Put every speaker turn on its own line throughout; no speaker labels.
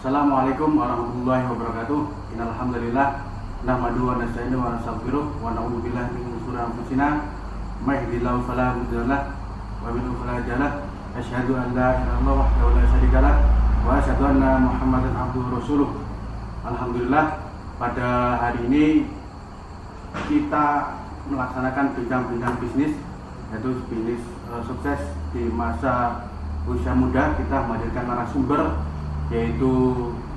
Assalamualaikum warahmatullahi wabarakatuh. Innal hamdalillah nahmaduhu wa nasta'inuhu wa nastaghfiruh wa na'udzu billahi min shururi anfusina may yahdihillahu fala mudilla lahu wa may yudlil fala hadiya lahu. Asyhadu an la ilaha illallah wahdahu la syarika lahu wa asyhadu anna Muhammadan abduhu wa rasuluh. Alhamdulillah, pada hari ini kita melaksanakan bincang-bincang bisnis, yaitu bisnis sukses di masa usia muda. Kita menghadirkan narasumber yaitu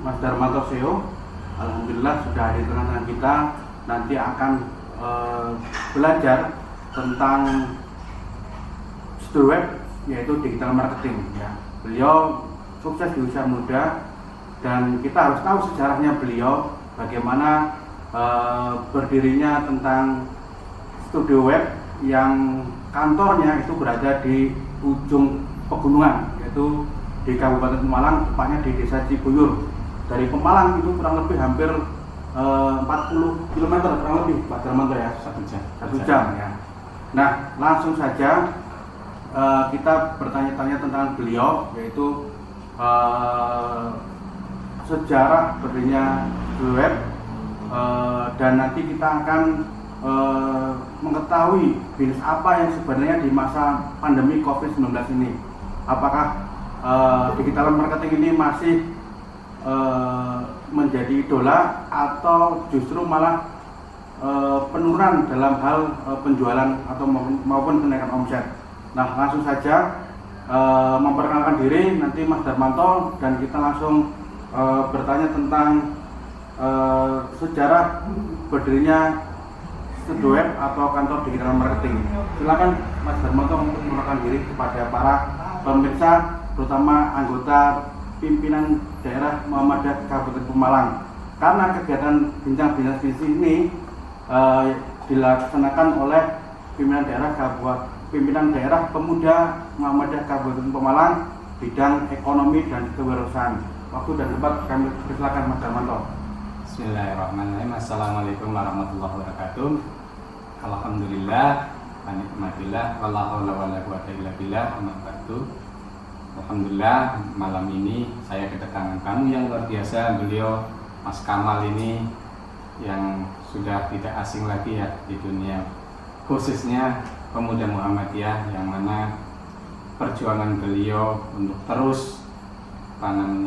Mas Darmanto CEO. Alhamdulillah sudah hadir di tengah kita. Nanti akan belajar tentang situs web, yaitu digital marketing ya. Beliau sukses di usia muda dan kita harus tahu sejarahnya beliau, bagaimana berdirinya tentang studio web yang kantornya itu berada di ujung pegunungan, yaitu di Kabupaten Pemalang, tepatnya di Desa Cibuyur. Dari Pemalang itu kurang lebih hampir 40 km kurang lebih, Pak Darmanto ya, 1 jam ya. Nah, langsung saja kita bertanya-tanya tentang beliau, yaitu sejarah berdirinya web, dan nanti kita akan mengetahui bisnis apa yang sebenarnya di masa pandemi COVID-19 ini. Apakah digital marketing ini masih menjadi idola atau justru malah penurunan dalam hal penjualan atau maupun kenaikan omset. Nah, langsung saja memperkenalkan diri nanti Mas Darmanto, dan kita langsung bertanya tentang sejarah berdirinya studio web atau kantor digital marketing. Silakan Mas Darmanto untuk memperkenalkan diri kepada para pemirsa, terutama anggota pimpinan daerah Muhammadiyah Kabupaten Pemalang. Karena kegiatan bincang-bincang bisnis ini dilaksanakan oleh pimpinan daerah pemuda Muhammadiyah Kabupaten Pemalang, bidang ekonomi dan kewirausahaan. Waktu dan tempat kami persilakan Mas Darmanto.
Bismillahirrahmanirrahim. Assalamualaikum warahmatullahi wabarakatuh. Alhamdulillah, nikmatillah, wala haula wala quwata illa billah. Alhamdulillah, malam ini saya kedatangan tamu yang luar biasa. Beliau Mas Kamal ini yang sudah tidak asing lagi ya di dunia, khususnya pemuda Muhammadiyah, yang mana perjuangan beliau untuk terus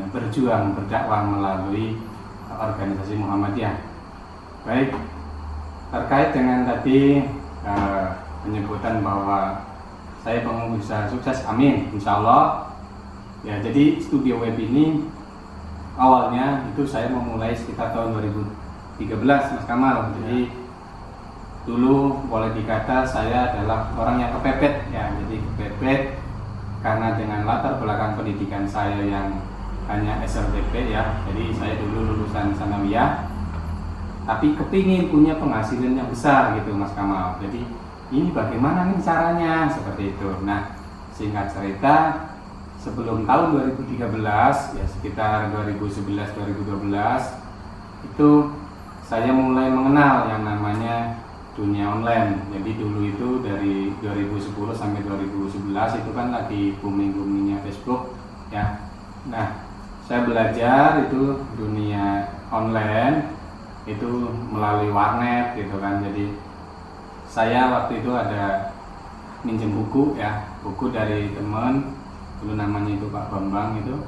berjuang berdakwah melalui organisasi Muhammadiyah. Baik, terkait dengan tadi penyebutan bahwa saya pengusaha sukses, amin, insya Allah. Ya, jadi studio web ini awalnya itu saya memulai sekitar tahun 2013, Mas Kamal. Jadi dulu boleh dikata saya adalah orang yang kepepet ya, jadi kepepet karena dengan latar belakang pendidikan saya yang hanya SLTP ya. Jadi saya dulu lulusan sanawiyah, tapi kepingin punya penghasilan yang besar gitu, Mas Kamal. Jadi ini bagaimana nih caranya, seperti itu. Nah, singkat cerita, sebelum tahun 2013 ya, sekitar 2011-2012 itu saya mulai mengenal yang namanya dunia online. Jadi dulu itu dari 2010 sampai 2011 itu kan lagi booming-boomingnya Facebook ya. Nah, saya belajar itu dunia online itu melalui warnet gitu kan. Jadi saya waktu itu ada minjem buku ya, buku dari teman dulu, namanya itu Pak Bambang itu.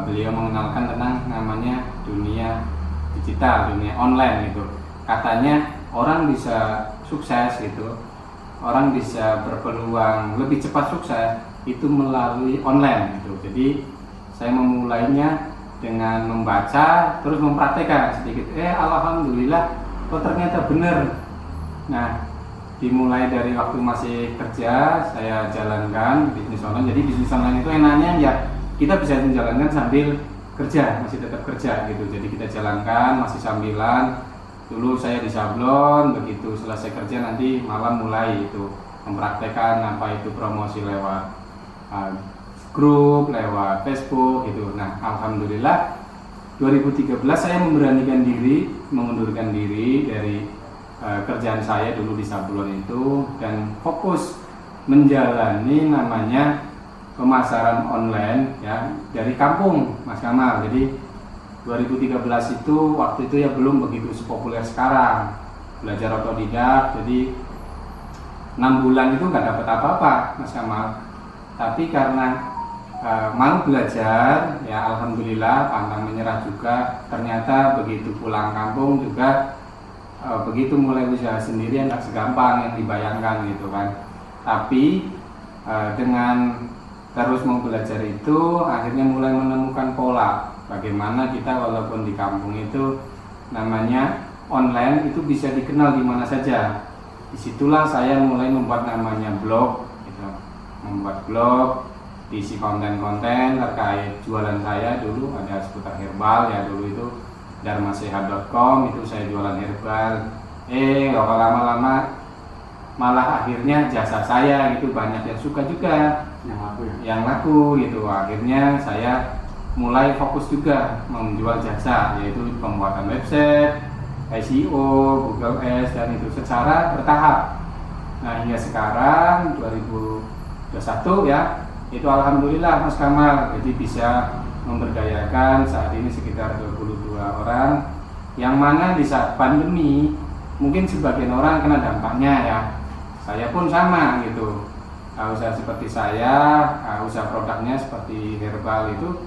Beliau mengenalkan tentang namanya dunia digital, dunia online gitu. Katanya orang bisa sukses gitu, orang bisa berpeluang lebih cepat sukses itu melalui online gitu. Jadi saya memulainya dengan membaca terus mempraktekkan sedikit. Alhamdulillah, kok ternyata benar. Nah, dimulai dari waktu masih kerja saya jalankan bisnis online. Jadi bisnis online itu enaknya ya kita bisa menjalankan sambil kerja, masih tetap kerja gitu. Jadi kita jalankan masih sambilan. Dulu saya di sablon, begitu selesai kerja nanti malam mulai itu mempraktekkan apa itu promosi lewat grup, lewat Facebook gitu. Nah, alhamdulillah 2013 saya memberanikan diri, mengundurkan diri dari kerjaan saya dulu di sablon itu dan fokus menjalani namanya pemasaran online ya dari kampung, Mas Kamal. Jadi 2013 itu waktu itu ya belum begitu sepopuler sekarang, belajar otodidak. Jadi 6 bulan itu nggak dapat apa-apa Mas Kamal, tapi karena mau belajar ya alhamdulillah pantang menyerah juga. Ternyata begitu pulang kampung juga begitu mulai usaha sendiri nggak segampang yang dibayangkan gitu kan. Tapi dengan terus mau belajar itu akhirnya mulai menemukan pola bagaimana kita walaupun di kampung itu namanya online itu bisa dikenal di mana saja. Disitulah saya mulai membuat namanya blog gitu. Membuat blog, diisi konten-konten terkait jualan saya. Dulu ada seputar herbal ya, dulu itu dharmasehat.com, itu saya jualan herbal. Kalau lama-lama malah akhirnya jasa saya gitu banyak yang suka juga, yang laku gitu. Akhirnya saya mulai fokus juga menjual jasa, yaitu pembuatan website, SEO, Google Ads, dan itu secara bertahap. Nah hingga sekarang 2021 ya, itu alhamdulillah Mas Kamal, jadi bisa memberdayakan saat ini sekitar 22 orang, yang mana di saat pandemi mungkin sebagian orang kena dampaknya ya, saya pun sama gitu. Usaha seperti saya, usaha produknya seperti herbal itu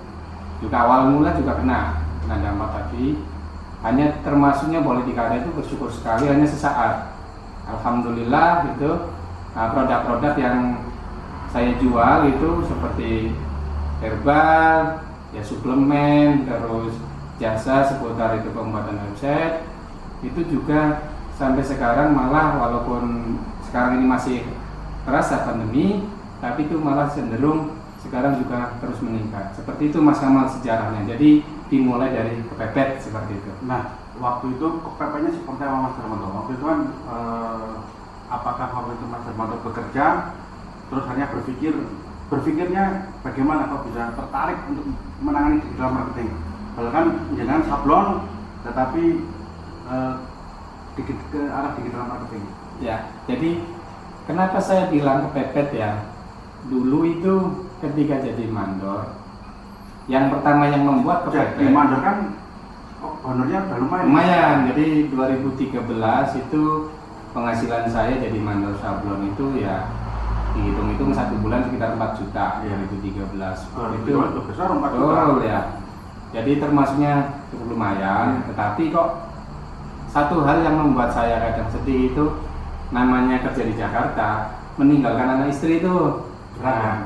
juga awal mula juga kena dampak tadi. Hanya termasuknya boleh dikatakan itu bersyukur sekali hanya sesaat. Alhamdulillah gitu. Produk-produk yang saya jual itu seperti herbal, ya suplemen, terus jasa seputar itu pembuatan website, itu juga sampai sekarang malah walaupun sekarang ini masih terasa pandemi, tapi itu malah cenderung sekarang juga terus meningkat. Seperti itu Mas Kamal sejarahnya. Jadi dimulai dari kepepet seperti itu.
Nah, waktu itu kepepetnya seperti apa Mas Darmanto? Waktu itu kan apakah waktu itu Mas Darmanto bekerja terus hanya berpikirnya bagaimana kok bisa tertarik untuk menangani digital marketing? Bahkan jangan sablon tetapi ke arah digital marketing.
Ya, jadi kenapa saya bilang kepepet ya? Dulu itu ketika jadi mandor, yang pertama yang membuat kepepet.
Jadi mandor kan honornya udah lumayan.
Lumayan. Jadi 2013 itu penghasilan saya jadi mandor sablon itu ya dihitung-hitung 1 bulan sekitar 4 juta.
Ya.
2013.
Itu besar 4 juta.
Ya. Jadi termasuknya cukup lumayan. Tetapi kok satu hal yang membuat saya kadang sedih itu namanya kerja di Jakarta, meninggalkan anak istri itu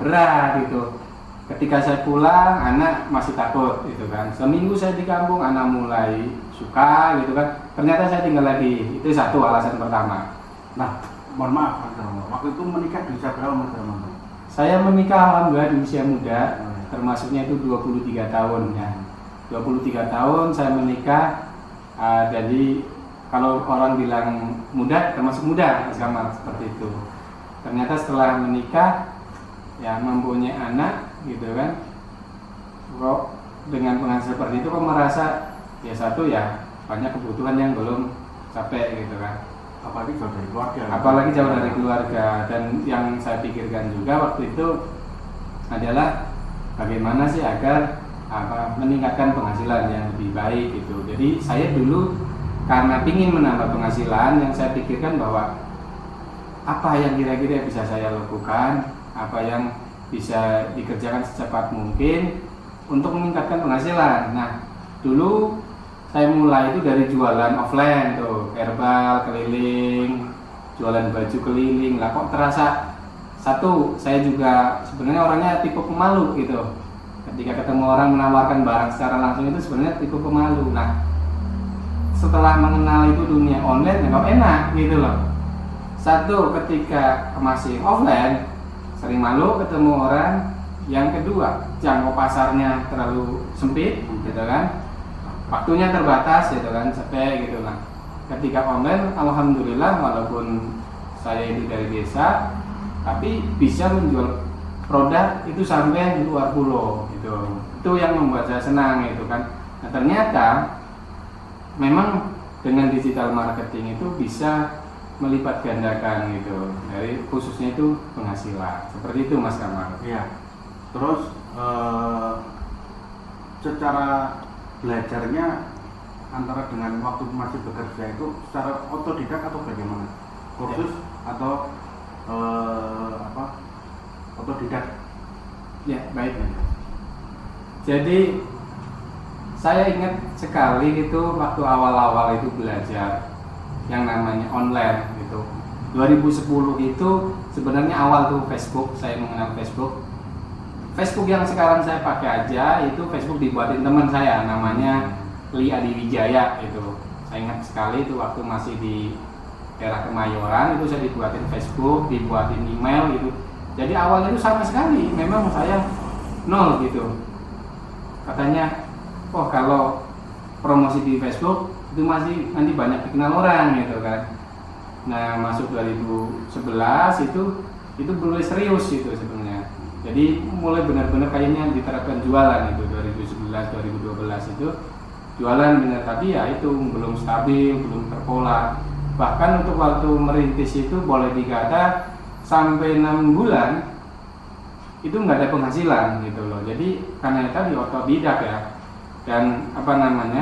berat gitu. Ketika saya pulang, anak masih takut gitu kan. Seminggu saya di kampung, anak mulai suka gitu kan. Ternyata saya tinggal lagi. Itu satu alasan pertama.
Nah, mohon maaf Mas Darmanto, waktu itu menikah di usia berapa Mas Darmanto?
Saya menikah alhamdulillah di usia muda, termasuknya itu 23 tahun ya. 23 tahun saya menikah. Jadi kalau orang bilang muda, termasuk muda Mas Kamal, seperti itu. Ternyata setelah menikah ya mempunyai anak gitu kan, kok dengan penghasilan seperti itu kok merasa ya satu ya banyak kebutuhan yang belum capek gitu kan,
apalagi jauh dari keluarga.
Apalagi jauh dari keluarga. Dan yang saya pikirkan juga waktu itu adalah bagaimana sih agar meningkatkan penghasilan yang lebih baik gitu. Jadi saya dulu karena ingin menambah penghasilan, yang saya pikirkan bahwa apa yang kira-kira bisa saya lakukan, apa yang bisa dikerjakan secepat mungkin untuk meningkatkan penghasilan. Nah, dulu saya mulai itu dari jualan offline tuh, herbal keliling, jualan baju keliling. Lah kok terasa satu, saya juga sebenarnya orangnya tipe pemalu gitu. Ketika ketemu orang menawarkan barang secara langsung itu sebenarnya tipe pemalu. Nah, setelah mengenal itu dunia online, ya kok enak gitu loh. Satu, ketika masih offline sering malu ketemu orang. Yang kedua, jangkau pasarnya terlalu sempit gitu kan, waktunya terbatas gitu kan, capek gitu lah. Ketika online, alhamdulillah walaupun saya itu dari desa, tapi bisa menjual produk itu sampai di luar pulau gitu. Itu yang membuat saya senang gitu kan. Nah, ternyata memang dengan digital marketing itu bisa melipat gandakan gitu, dari khususnya itu penghasilan. Seperti itu Mas Kamal.
Iya. Terus secara belajarnya antara dengan waktu masih bekerja itu secara otodidak atau bagaimana? Kursus atau otodidak?
Ya, baik. Jadi saya ingat sekali itu waktu awal-awal itu belajar yang namanya online gitu. 2010 itu sebenarnya awal tuh Facebook, saya mengenal Facebook. Facebook yang sekarang saya pakai aja itu Facebook dibuatin teman saya namanya Li Adiwijaya itu. Saya ingat sekali itu waktu masih di era Kemayoran itu saya dibuatin Facebook, dibuatin email gitu. Jadi awalnya itu sama sekali memang saya nol gitu. Katanya, oh kalau promosi di Facebook itu masih nanti banyak dikenal orang gitu kan. Nah masuk 2011 itu mulai serius itu sebenarnya. Jadi mulai benar-benar kayaknya diterapkan jualan itu 2011 2012 itu jualan benar, tapi ya itu belum stabil, belum terpola. Bahkan untuk waktu merintis itu boleh dikata sampai 6 bulan itu nggak ada penghasilan gitu loh. Jadi karena tadi otodidak ya. Dan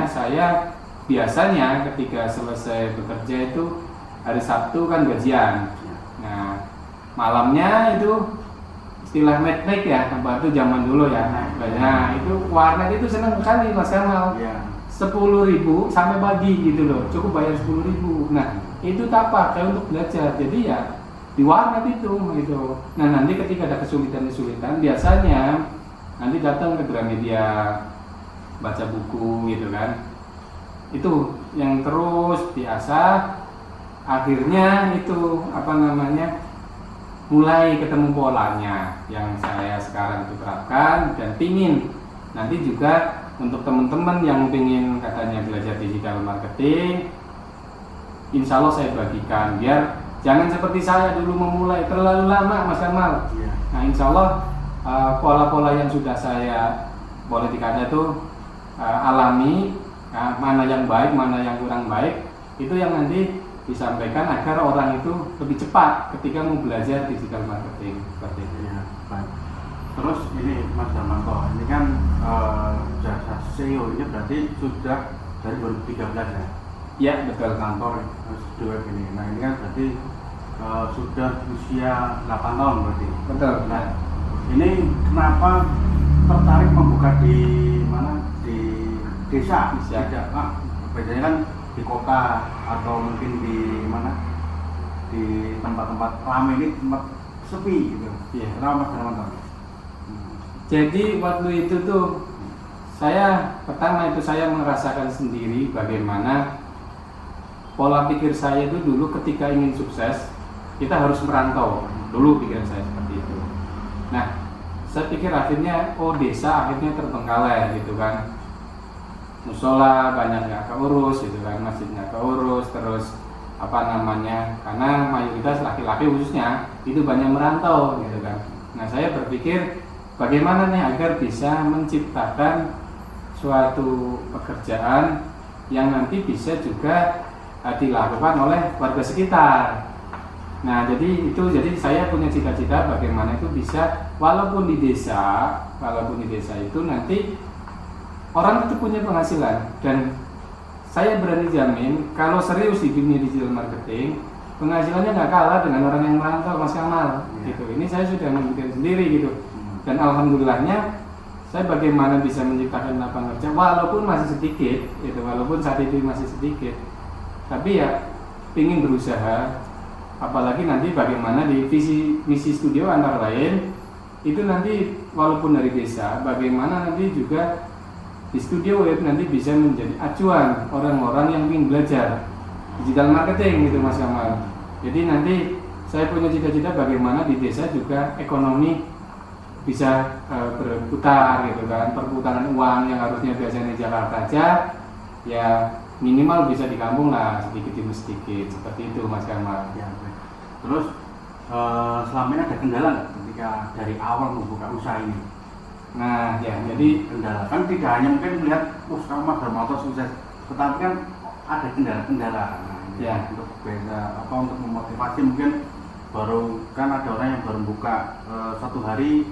saya biasanya ketika selesai bekerja itu hari Sabtu kan gajian. Nah malamnya itu istilah make ya, tempat itu zaman dulu ya. Nah itu warnet itu senang sekali Mas Kamal. 10.000 sampai pagi gitu loh, cukup bayar 10.000. Nah itu tak pakai untuk belajar. Jadi ya di warnet itu gitu. Nah nanti ketika ada kesulitan biasanya nanti datang ke Gramedia baca buku gitu kan. Itu yang terus diasah, akhirnya itu mulai ketemu polanya yang saya sekarang itu terapkan dan pingin nanti juga untuk teman-teman yang ingin katanya belajar digital marketing, insya Allah saya bagikan biar jangan seperti saya dulu memulai terlalu lama Mas Kamal. Nah insya Allah pola-pola yang sudah saya boleh dikata itu alami, mana yang baik, mana yang kurang baik, itu yang nanti disampaikan agar orang itu lebih cepat ketika mau belajar digital marketing seperti itu.
Ya, baik. Terus ini Mas Darmanto, ini kan jasa SEO ini berarti sudah dari 2013 ya?
Ya betul.
Kantor web ini. Nah ini kan berarti sudah usia 8 tahun berarti.
Betul.
Nah ini kenapa tertarik membuka di mana? Di desa? Tidak, biasanya kan di kota atau mungkin di mana? Di tempat-tempat ramai, ini tempat sepi gitu.
Iya.
Kenapa Mas Darmanto?
Jadi waktu itu tuh pertama itu saya merasakan sendiri bagaimana pola pikir saya itu dulu ketika ingin sukses kita harus merantau. Dulu pikiran saya seperti itu. Nah, saya pikir akhirnya desa akhirnya terbengkalai gitu kan. Musola banyak nggak keurus gitu kan, masjid nggak keurus, terus karena mayoritas laki-laki khususnya itu banyak merantau gitu kan. Nah saya berpikir bagaimana nih agar bisa menciptakan suatu pekerjaan yang nanti bisa juga dilakukan oleh warga sekitar. Nah jadi saya punya cita-cita bagaimana itu bisa walaupun di desa itu nanti orang itu punya penghasilan, dan saya berani jamin kalau serius di dunia digital marketing penghasilannya nggak kalah dengan orang yang merantau Mas Kamal. Gitu. Ini saya sudah membuktikan sendiri gitu. Dan alhamdulillahnya saya bagaimana bisa menciptakan lapangan kerja walaupun masih sedikit, gitu, walaupun saat itu masih sedikit, tapi ya ingin berusaha. Apalagi nanti bagaimana di visi misi studio antara lain itu nanti walaupun dari desa, bagaimana nanti juga di studio web nanti bisa menjadi acuan orang-orang yang ingin belajar digital marketing gitu Mas Kamal. Jadi nanti saya punya cita-cita bagaimana di desa juga ekonomi bisa berputar gitu kan, perputaran uang yang harusnya biasanya di Jakarta aja ya minimal bisa di kampung lah sedikit demi sedikit, seperti itu Mas Kamal.
Ya, terus selama ini ada kendala nggak ketika dari awal membuka usaha ini?
Nah ya jadi
kendala kan tidak hanya mungkin melihat sekarang Mas Darmanto sukses, tetapi kan ada kendala-kendala. Nah,
ya.
Untuk untuk memotivasi mungkin baru kan ada orang yang baru buka 1 hari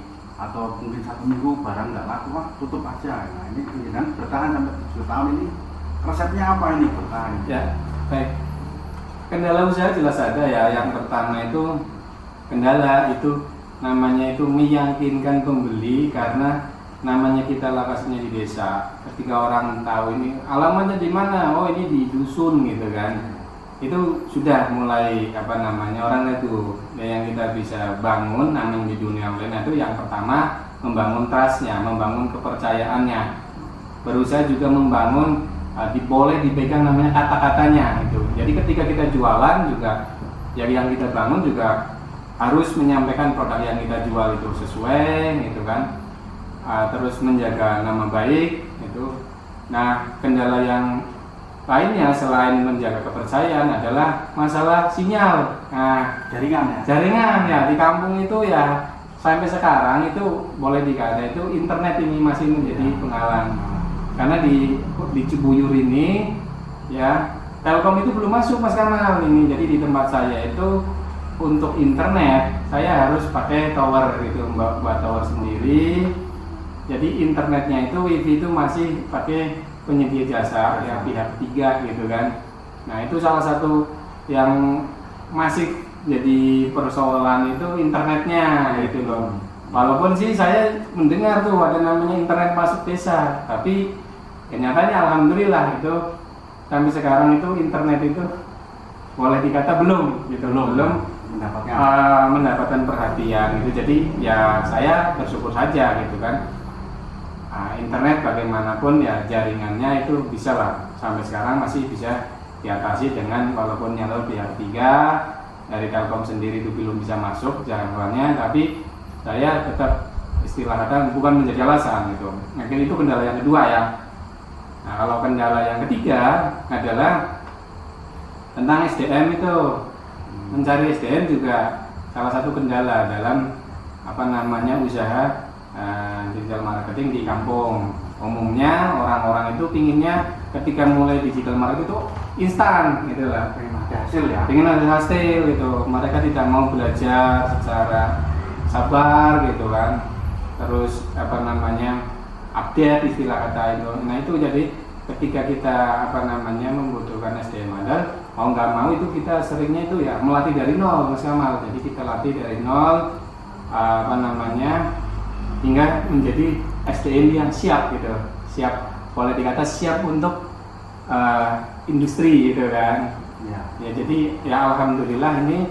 atau mungkin 1 minggu barang nggak laku, wah tutup aja. Nah ini kan bertahan sampai 7 tahun ini, resepnya apa ini bertahan?
Ya, baik. Kendala usaha jelas ada ya. Yang pertama itu kendala itu namanya itu meyakinkan pembeli, karena namanya kita lokasinya di desa. Ketika orang tahu ini alamatnya di mana, oh ini di dusun gitu kan, itu sudah mulai orang itu yang kita bisa bangun namanya di dunia online. Itu yang pertama, membangun trustnya, membangun kepercayaannya, berusaha juga membangun boleh dipegang namanya kata-katanya itu. Jadi ketika kita jualan juga yang kita bangun juga harus menyampaikan produk yang kita jual itu sesuai gitu kan. Terus menjaga nama baik itu. Nah, kendala yang lainnya selain menjaga kepercayaan adalah masalah sinyal. Nah, jaringan ya di kampung itu ya sampai sekarang itu boleh dikata itu internet ini masih menjadi penghalang. Karena di Cibuyur ini ya Telkom itu belum masuk Mas Kamal ini. Jadi di tempat saya itu untuk internet saya harus pakai tower gitu, buat tower sendiri. Jadi internetnya itu wifi itu masih pakai penyedia jasa ya pihak ketiga gitu kan. Nah itu salah satu yang masih jadi persoalan itu internetnya gitu loh. Walaupun sih saya mendengar tuh ada namanya internet masuk desa, tapi kenyataannya alhamdulillah itu sampai sekarang itu internet itu boleh dikata belum gitu, belum mendapatkan perhatian gitu. Jadi ya saya bersyukur saja gitu kan. Internet bagaimanapun ya jaringannya itu bisa lah sampai sekarang masih bisa diatasi dengan walaupun nyalur pihak ketiga dari Telkom sendiri itu belum bisa masuk jaringannya, tapi saya tetap istilah kata bukan menjadi alasan gitu. Mungkin itu kendala yang kedua ya. Nah kalau kendala yang ketiga adalah tentang SDM itu. Mencari SDM juga salah satu kendala dalam usaha digital marketing di kampung. Umumnya orang-orang itu pinginnya ketika mulai digital marketing itu instan gitu lah, pengen ada hasil gitu. Mereka tidak mau belajar secara sabar gitu kan, terus update istilah kata itu. Nah itu jadi ketika kita membutuhkan SDM ada, mau nggak mau itu kita seringnya itu ya melatih dari nol Mas Kamal. Jadi kita latih dari nol hingga menjadi SDM yang siap gitu, boleh dikata siap untuk industri gitu kan. Ya jadi ya alhamdulillah ini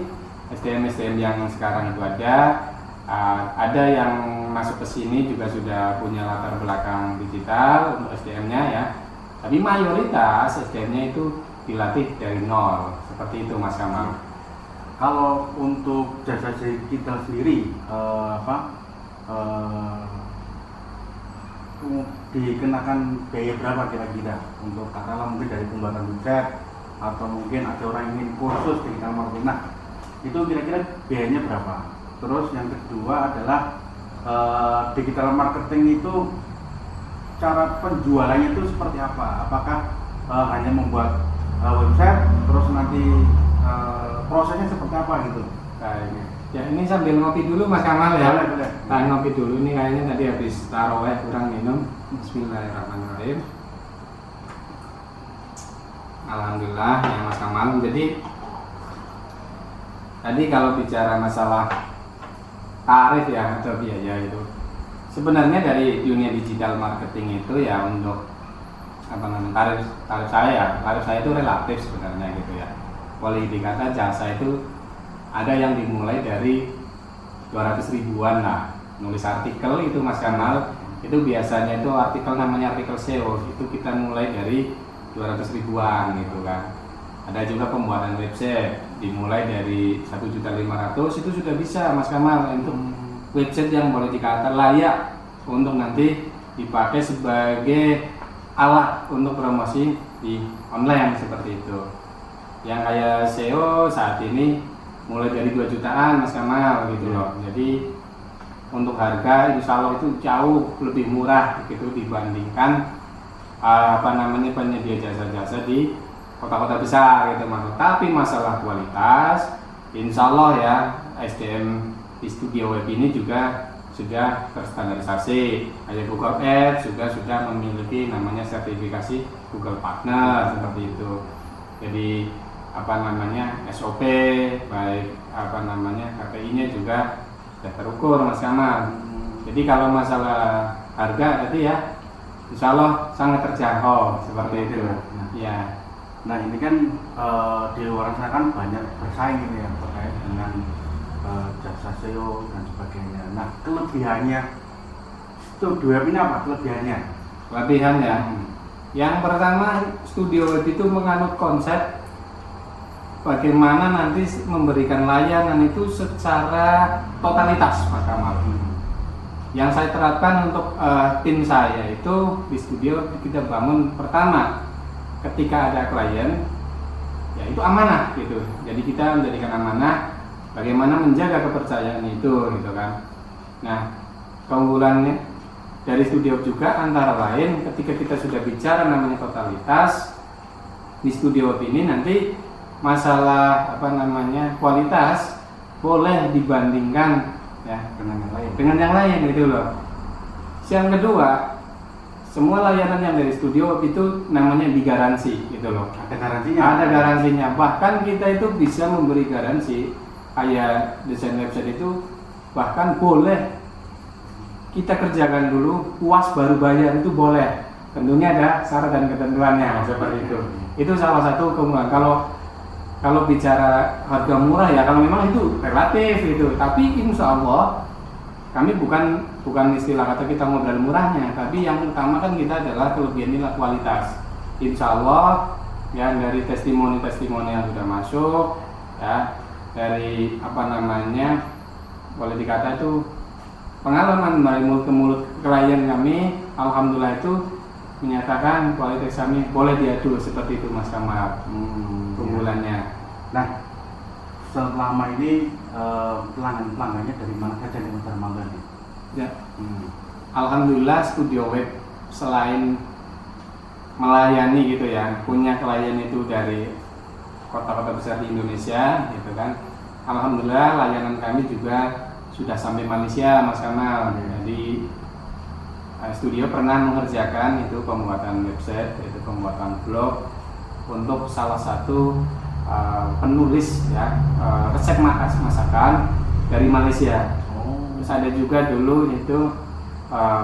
SDM yang sekarang itu ada yang masuk ke sini juga sudah punya latar belakang digital untuk SDM-nya ya, tapi mayoritas SDM-nya itu dilatih dari nol seperti itu Mas Kamal.
Kalau untuk jasa digital sendiri dikenakan biaya berapa kira-kira untuk katakanlah mungkin dari pembuatan website atau mungkin ada orang yang ingin kursus digital marketing, nah itu kira-kira biayanya berapa? Terus yang kedua adalah digital marketing itu cara penjualannya itu seperti apa? Apakah hanya membuat website terus nanti prosesnya seperti apa gitu?
Kayaknya ya ini sambil ngopi dulu Mas Kamal ya.
Boleh.
Ngopi dulu ini kayaknya tadi habis taraweh kurang minum. Bismillahirrahmanirrahim. Alhamdulillah ya Mas Kamal. Jadi tadi kalau bicara masalah tarif ya atau biaya itu sebenarnya dari dunia digital marketing itu ya untuk tarif saya itu relatif sebenarnya gitu ya. Boleh dikata jasa itu ada yang dimulai dari 200 ribuan lah. Nulis artikel itu Mas Kamal, itu biasanya itu artikel namanya artikel SEO, itu kita mulai dari 200 ribuan gitu kan. Ada juga pembuatan website dimulai dari 1.500.000 itu sudah bisa Mas Kamal untuk website yang boleh dikata layak untuk nanti dipakai sebagai alat untuk promosi di online seperti itu. Yang kayak SEO saat ini mulai dari 2 jutaan Mas Kamal gitu loh. Jadi untuk harga insya Allah itu jauh lebih murah gitu dibandingkan penyedia jasa-jasa di kota-kota besar gitu Mas. Tapi masalah kualitas insya Allah ya SDM di studio web ini juga sudah terstandarisasi. Kayak Google Ads juga sudah memiliki namanya sertifikasi Google Partner seperti itu. Jadi SOP baik KPI-nya juga sudah terukur Mas Kamal. Jadi kalau masalah harga tadi ya, insya Allah sangat terjangkau seperti itu. Ya.
Nah ini kan di luar sana kan banyak bersaing ini ya terkait dengan jasa SEO dan sebagainya. Nah kelebihannya Studio Web ini apa kelebihannya?
Kelebihannya, yang pertama Studio Web itu menganut konsep bagaimana nanti memberikan layanan itu secara totalitas Mas Kamal. Yang saya terapkan untuk tim saya itu di studio kita bangun pertama ketika ada klien ya itu amanah gitu. Jadi kita menjadikan amanah bagaimana menjaga kepercayaan itu gitu kan. Nah, keunggulannya dari studio juga antara lain ketika kita sudah bicara namanya totalitas di studio ini nanti masalah kualitas boleh dibandingkan ya dengan yang lain gitu loh. Yang kedua, semua layanan yang dari studio itu namanya digaransi gitu loh.
Ada garansinya?
Ada garansinya. Bahkan kita itu bisa memberi garansi kayak desain website itu bahkan boleh kita kerjakan dulu, puas baru bayar itu boleh. Tentunya ada syarat dan ketentuannya seperti itu. Itu salah satu keunggulan. Kalau bicara harga murah ya kalau memang itu relatif gitu, tapi insya Allah kami bukan istilah kata kita ngobrol murahnya, tapi yang utama kan kita adalah kelebihan nilai kualitas. Insya Allah ya dari testimoni yang sudah masuk ya dari boleh dikata itu pengalaman dari mulut ke mulut klien kami, alhamdulillah itu menyatakan kualitas kami boleh diadu seperti itu Mas Kamal. Keunggulannya.
Nah, selama ini pelanggannya dari mana saja nih Mas Darmanto?
Ya. Alhamdulillah Studio Web selain melayani gitu ya, punya klien itu dari kota-kota besar di Indonesia gitu kan. Alhamdulillah layanan kami juga sudah sampai Malaysia Mas Kamal. Jadi studio pernah mengerjakan itu pembuatan website, yaitu pembuatan blog untuk salah satu penulis ya resep masakan dari Malaysia. Terus ada juga dulu itu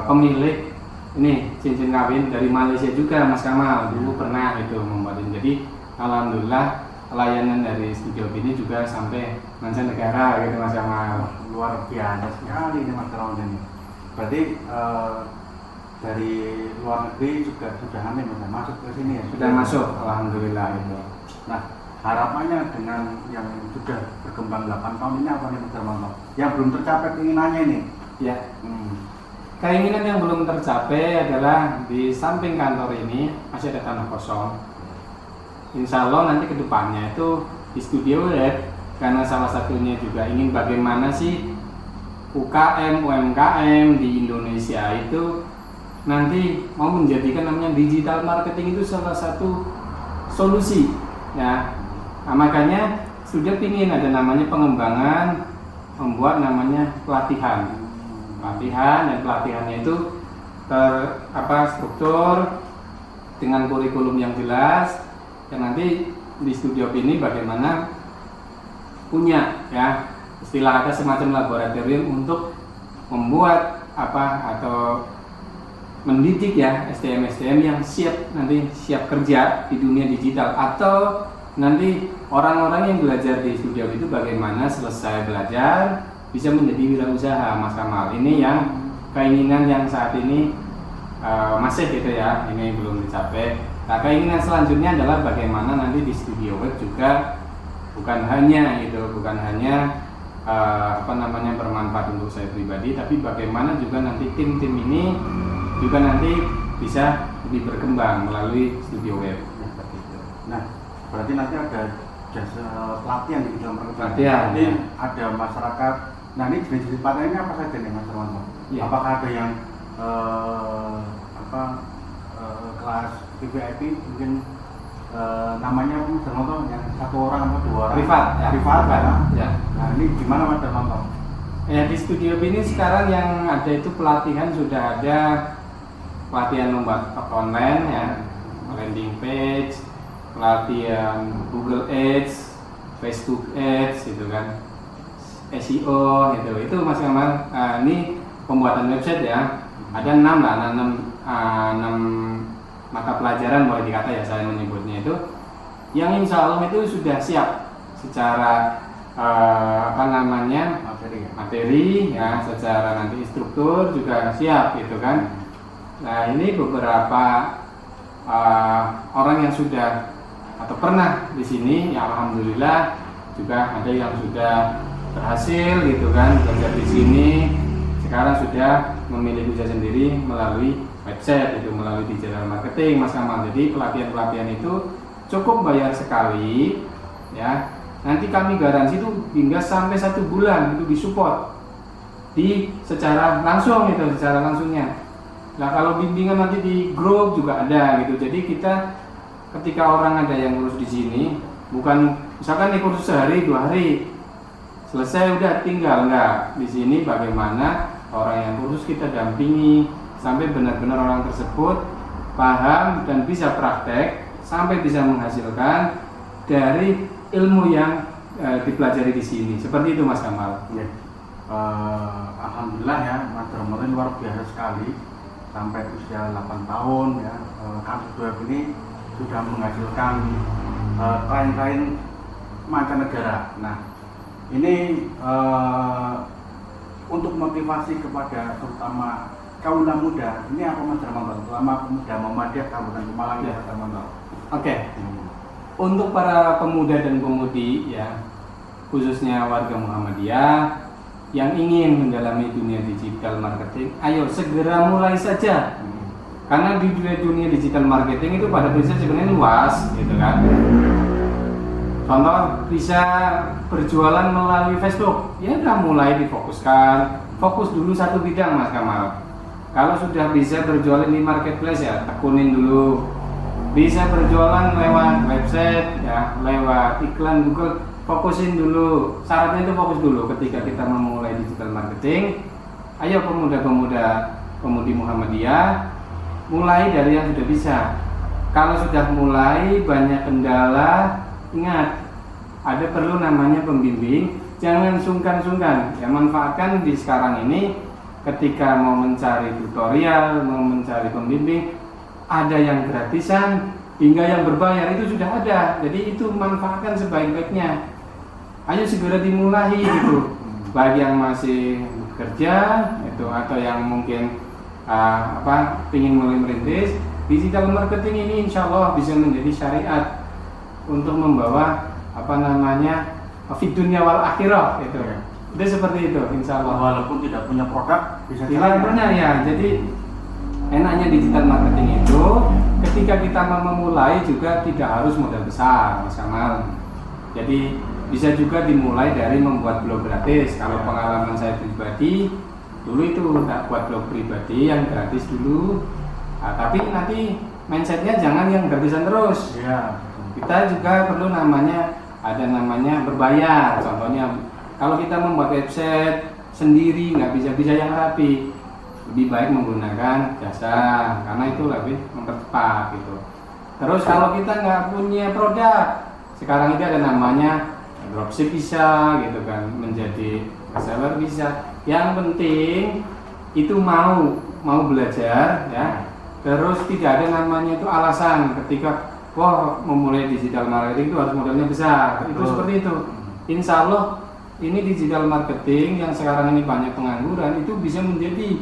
pemilik ini cincin kawin dari Malaysia juga Mas Kamal dulu pernah itu membuatin. Jadi alhamdulillah layanan dari studio ini juga sampai mancanegara gitu Mas Kamal.
Luar biasa sekali ini Mas Darmanto ini. Berarti dari luar negeri juga sudah masuk ke sini ya?
Sudah masuk, alhamdulillah itu.
Nah, harapannya dengan yang sudah berkembang 8 tahun ini apa nih Mas Darmanto? Yang belum tercapai keinginannya ini?
Ya. Keinginan yang belum tercapai adalah di samping kantor ini masih ada tanah kosong. Insya Allah nanti kedepannya itu di Studio Web, karena salah satunya juga ingin bagaimana sih UKM, UMKM di Indonesia itu nanti mau menjadikan namanya digital marketing itu salah satu solusi ya. Nah, makanya sudah ingin ada namanya pengembangan, membuat namanya pelatihan dan pelatihannya itu struktur dengan kurikulum yang jelas. Dan nanti di studio ini bagaimana punya ya istilah kata semacam laboratorium untuk membuat atau mendidik ya SDM yang siap kerja di dunia digital, atau nanti orang-orang yang belajar di studio itu bagaimana selesai belajar bisa menjadi wirausaha Mas Kamal. Ini yang keinginan yang saat ini masih gitu ya, ini belum dicapai. Nah, keinginan selanjutnya adalah bagaimana nanti di Studio Web juga bukan hanya bermanfaat untuk saya pribadi, tapi bagaimana juga nanti tim-tim ini juga nanti bisa lebih berkembang melalui Studio Web.
Nah, berarti nanti ada jasa pelatihan di dalam
pelatihan.
Jadi ada masyarakat. Nah, ini jenis-jenis pelatihannya apa saja nih Mas Darmanto?
Ya.
Apakah ada yang kelas VIP mungkin namanya Mas Darmanto yang 1 orang atau 2 orang?
Privat
ya.
Ya.
Nah, ini gimana Mas Darmanto?
Ya, di Studio B ini sekarang yang ada itu pelatihan, sudah ada pelatihan membuat online ya, landing page, pelatihan Google Ads, Facebook Ads gitu kan, SEO gitu. Itu Mas Kamal. Ini pembuatan website ya. Ada 6 lah, 6 mata pelajaran boleh dikata ya saya menyebutnya itu, yang insya Allah itu sudah siap secara materi ya, secara nanti instruktur juga siap gitu kan. Nah, ini beberapa orang yang sudah atau pernah di sini ya, alhamdulillah juga ada yang sudah berhasil gitu kan belajar di sini. Sekarang sudah memiliki usaha sendiri melalui website, itu melalui digital marketing Mas Kamal. Jadi pelatihan itu cukup bayar sekali ya. Nanti kami garansi itu hingga sampai 1 bulan itu disupport secara langsung itu, secara langsungnya. Nah, kalau bimbingan nanti di grup juga ada gitu. Jadi kita ketika orang ada yang ngurus di sini, bukan misalkan nih kursus sehari 2 hari selesai udah tinggal, enggak. Di sini bagaimana orang yang kursus kita dampingi sampai benar-benar orang tersebut paham dan bisa praktek sampai bisa menghasilkan dari ilmu yang dipelajari di sini. Seperti itu Mas Kamal.
Ya. Alhamdulillah ya, Mas Darmawan luar biasa sekali. Sampai usia 8 tahun ya, kasus web ini sudah menghasilkan klien-klien mancanegara. Nah, ini untuk motivasi kepada terutama kaula muda, ini apa Mas Darmawan? Terutama pemuda Muhammadiyah Kabupaten Pemalang ya, Mas Darmawan.
Oke. Untuk para pemuda dan pemudi ya, khususnya warga Muhammadiyah yang ingin mendalami dunia digital marketing, ayo segera mulai saja. Karena di dunia digital marketing itu pada prinsipnya sebenarnya luas gitu kan. Contoh bisa berjualan melalui Facebook, ya udah mulai difokuskan. Fokus dulu satu bidang Mas Kamal. Kalau sudah bisa berjualan di marketplace ya tekunin dulu. Bisa berjualan lewat website ya, lewat iklan Google, fokusin dulu. Syaratnya itu fokus dulu ketika kita memulai digital marketing. Ayo pemudi Muhammadiyah, mulai dari yang sudah bisa. Kalau sudah mulai banyak kendala, ingat ada perlu namanya pembimbing. Jangan sungkan-sungkan ya, manfaatkan di sekarang ini ketika mau mencari tutorial, mau mencari pembimbing, ada yang gratisan hingga yang berbayar itu sudah ada. Jadi itu manfaatkan sebaik-baiknya. Ayo segera dimulai gitu. Bagi yang masih bekerja itu atau yang mungkin ingin mulai merintis, digital marketing ini insya Allah bisa menjadi syariat untuk membawa fid dunya wal akhirah gitu. Itu seperti itu insya Allah.
Walaupun tidak punya produk bisa
tidak punya ya. Jadi enaknya digital marketing itu ketika kita mau memulai juga tidak harus modal besar Mas Kamal. Jadi bisa juga dimulai dari membuat blog gratis. Kalau pengalaman saya pribadi dulu itu buat blog pribadi yang gratis dulu. Tapi nanti mindsetnya jangan yang gratisan terus ya. Kita juga perlu ada namanya berbayar. Contohnya kalau kita membuat website sendiri nggak bisa yang rapi, lebih baik menggunakan jasa karena itu lebih mempercepat gitu. Terus kalau kita nggak punya produk, sekarang ini ada namanya dropship bisa gitu kan, menjadi reseller bisa. Yang penting itu mau belajar ya. Terus tidak ada namanya itu alasan ketika memulai digital marketing itu harus modalnya besar. Itu seperti itu. Insya Allah ini digital marketing yang sekarang ini banyak pengangguran itu bisa menjadi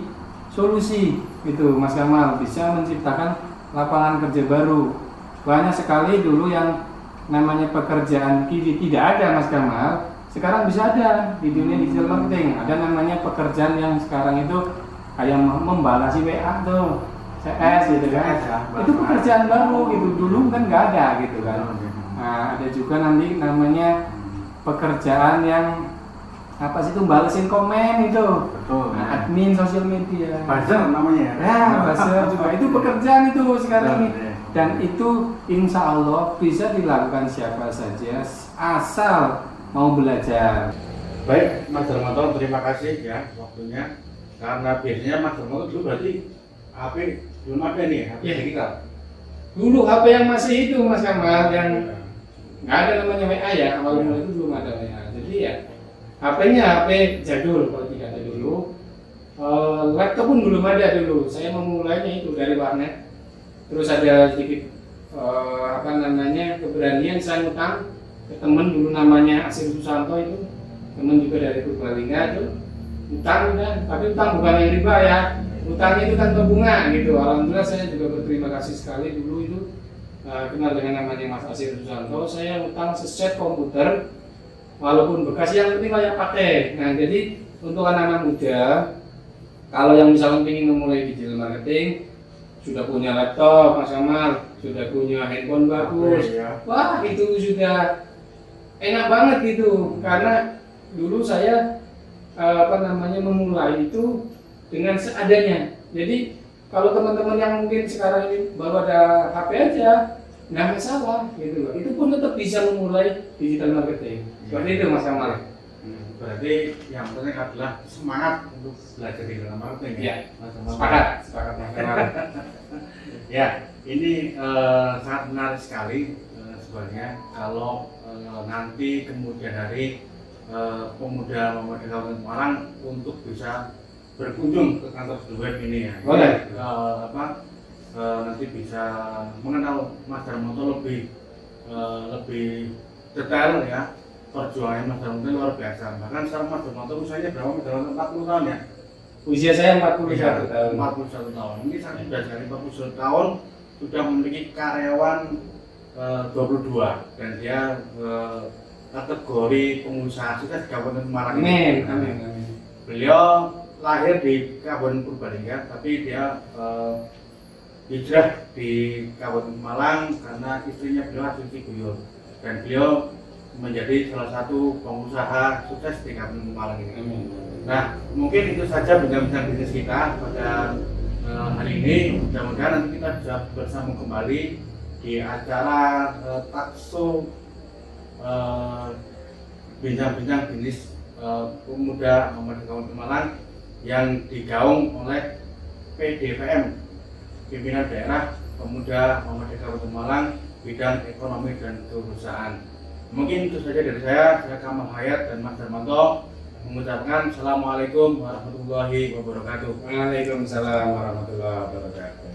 solusi itu Mas Kamal, bisa menciptakan lapangan kerja baru. Banyak sekali dulu yang namanya pekerjaan tidak ada Mas Kamal, sekarang bisa ada di dunia digital marketing. Ada namanya pekerjaan yang sekarang itu kayak membalasi WA tuh, CS gitu kan. Itu pekerjaan baru gitu, dulu kan nggak ada gitu kan. Nah, ada juga nanti namanya pekerjaan yang balesin komen itu.
Betul.
Nah, admin sosial media.
Buzzer namanya.
Ya, buzzer juga itu pekerjaan itu sekarang ini. Dan itu insya Allah bisa dilakukan siapa saja asal mau belajar.
Baik, Mas Darmanto, terima kasih ya waktunya. Karena biasanya Mas Darmanto dulu berarti HP belum ada nih, HP
Iya.
digital.
Dulu HP yang masih itu Mas Kamal, yang nggak ada namanya WA ya, awal mulai itu belum ada WA. Jadi ya HP-nya HP jadul kalau tidak ada dulu. Laptop pun belum ada dulu. Saya memulainya itu dari warnet. Terus ada sedikit apa namanya keberanian saya ngutang ke temen dulu namanya Asir Susanto itu, temen juga dari Purbalingga itu, utang udah, tapi utang bukan yang riba ya, utangnya itu tanpa bunga gitu. Alhamdulillah saya juga berterima kasih sekali dulu itu kenal dengan namanya Mas Asir Susanto. Saya utang seset komputer walaupun bekas, yang penting layak pakai. Nah jadi untuk anak-anak muda kalau yang misalnya ingin memulai digital marketing, sudah punya laptop Mas Kamal, sudah punya handphone bagus, wah itu sudah enak banget gitu. Karena dulu saya memulai itu dengan seadanya. Jadi kalau teman-teman yang mungkin sekarang ini baru ada HP aja, nggak masalah gitu loh. Itu pun tetap bisa memulai digital marketing. Seperti itu Mas Kamal.
Berarti yang penting adalah semangat untuk belajar digital marketing ya.
Sepakat Mas Kamal.
Ya, ini sangat menarik sekali sebenarnya kalau nanti kemudian hari pemuda Kabupaten Malang untuk bisa berkunjung ke kantor web ini ya.
Boleh.
Nanti bisa mengenal Mas Darmanto lebih detail ya. Perjuangan Mas Darmanto luar biasa. Bahkan sekarang Mas Darmanto usianya berapa? Mas Darmanto 40 tahun ya?
Usia saya 41 tahun.
41 tahun. Ini sangat muda sekali, 41 tahun sudah memiliki karyawan 22 dan dia kategori pengusaha sukses di Kabupaten Malang.
Amin.
Beliau lahir di Kabupaten Purbalingga, tapi dia hijrah di Kabupaten Malang karena istrinya beliau asli Cibuyur dan beliau menjadi salah satu pengusaha sukses di Kabupaten Malang ini. Nah, mungkin itu saja bincang-bincang bisnis kita pada hari ini. Mudah-mudahan nanti kita bisa bersama kembali di acara Takso bincang-bincang bisnis pemuda Kabupaten Malang yang digaung oleh PDPM, Pimpinan Daerah Pemuda Kabupaten Malang bidang ekonomi dan perusahaan. Mungkin itu saja dari saya Kamal Hayat dan Mas Darmanto mengucapkan Assalamualaikum warahmatullahi wabarakatuh.
Waalaikumsalam warahmatullahi wabarakatuh.